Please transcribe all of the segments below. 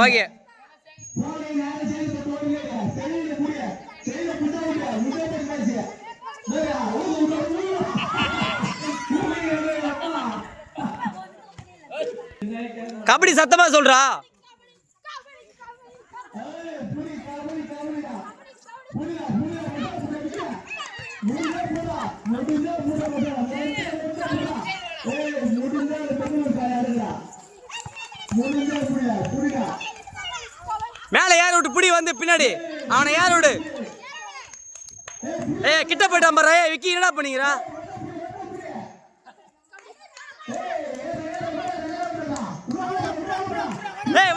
Okay kabaddi சத்தமா சொல்றா. மேல யார் விட்டு புடி வந்து பின்னாடி அவனை யார் விடு. கிட்ட போயிட்டான் பாரு. விக்கி என்னடா பண்ணீங்கடா?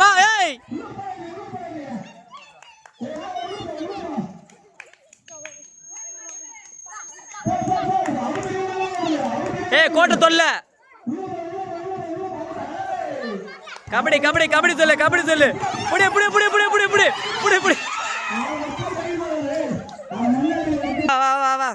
வா கோட்டை தொல்ல. கபடி கபடி கபடி சொல்லு கபடி சொல்லு. புடி புடி புடி புடி புடி புடி புடி புடி. வா வா வா.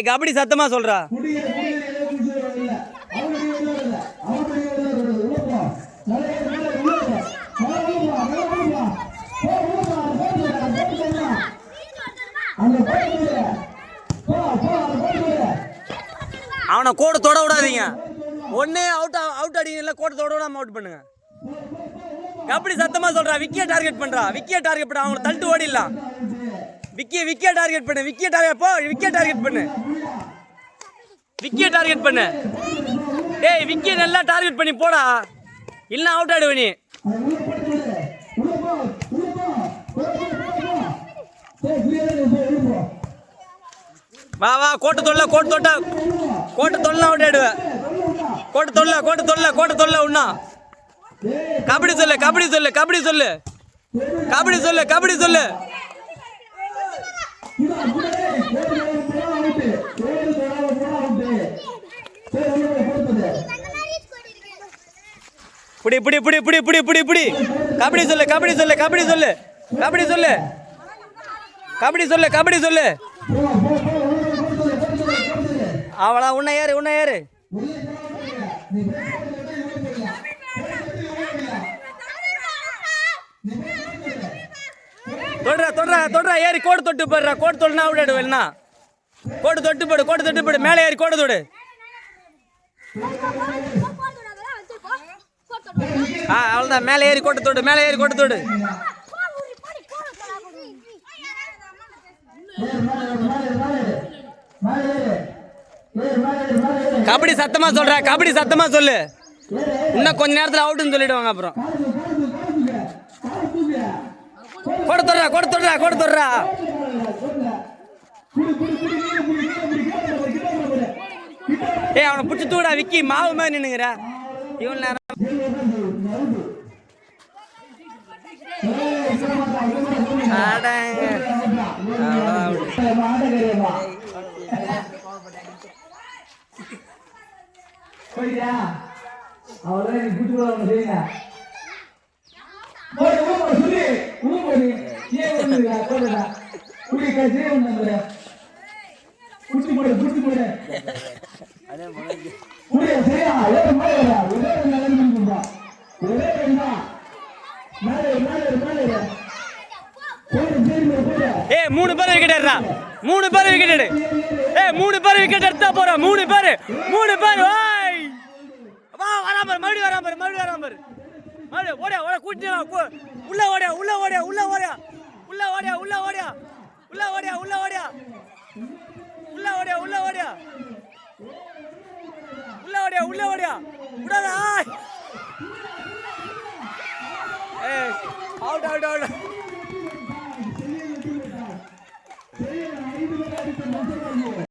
கபடி சத்தமா சொல்றா. அவனை கோடு தொட விடாதீங்க. ஒன்னே அவுட் அடிங்க, இல்ல கோடு தொட விடாம அவுட் பண்ணுங்க. கபடி சத்தமா சொல்றா. விக்கிய டார்கெட் பண்றா. விக்கிய டார்கெட் பண்ண அவங்களை தள்ளிட்டு ஓடிடலாம். விக்கிய டார்கெட் பண்ணு. விக்கிய டார்கெட் போ. விக்கிய டார்கெட் பண்ணு. விக்கிய டார்கெட் பண்ணு. விக்கிய நல்லா டார்கெட் பண்ணி போடா, இல்ல அவுட் ஆடுவ நீ. வா வா. கோட்டு தொல்ல கோட்டு தொட்டா கோட்டு தொல்ல அவுட் ஆடுவ. கோட்டு தொல்ல கோட்டு தொல்ல கோட்டு தொல்ல உண்ணா. கபடி சொல்லு கபடி சொல்லு கபடி சொல்லு கபடி சொல்லு கபடி சொல்லு. புடி புடி புடி புடி புடி புடி புடி. கபடி சொல்லு கபடி சொல்லு கபடி சொல்லு கபடி சொல்லு கபடி சொல்லு கபடி சொல்லு. அவளா உன்ன ஏறு உன்ன ஏறு. தொடுறா தொடுறா தொடுறா. ஏறி கோடு தொட்டு போடுறா. கோடு தொடுனா விடாடு வேணா. கோடு தொட்டு போடு கோடு தொட்டு போடு. மேலே ஏறி கோடு தொடு. அவ்வளோதான். மேலே ஏறி கோட்டு தொடு. மேலே ஏறி கோட்டு தொடு. கபடி சத்தமா சொல்ற. கபடி சத்தமா சொல்லு. இன்னும் கொஞ்ச நேரத்தில் அவுட்டுன்னு சொல்லிடுவாங்க. அப்புறம் கோடு தொடுறா கோடு தொடுறா கோடு தொடுறா. அவனை பிடிச்சி தூடா. விக்கி மாவு மாதிரி நின்னுங்கிற இவன் நேரம். மூணு பேர் விக்கெட் எடுறா. மூணு பேர் விக்கெட் எடு. 3 பேர் விக்கெட் எடுத்தா போறா. 3 பேர் 3 பேர். வா வராம மறுபடியும் வராம மறுபடியும் வராம மறுபடியும் ஓடியா ஓட கூட்டி உள்ள ஓடியா உள்ள ஓடியா உள்ள ஓடியா உள்ள ஓடியா உள்ள ஓடியா உள்ள ஓடியா உள்ள ஓடியா உள்ள ஓடியா உள்ள ஓடியா உள்ள ஓடியா உள்ள ஓடியா விடாதா. Out out out.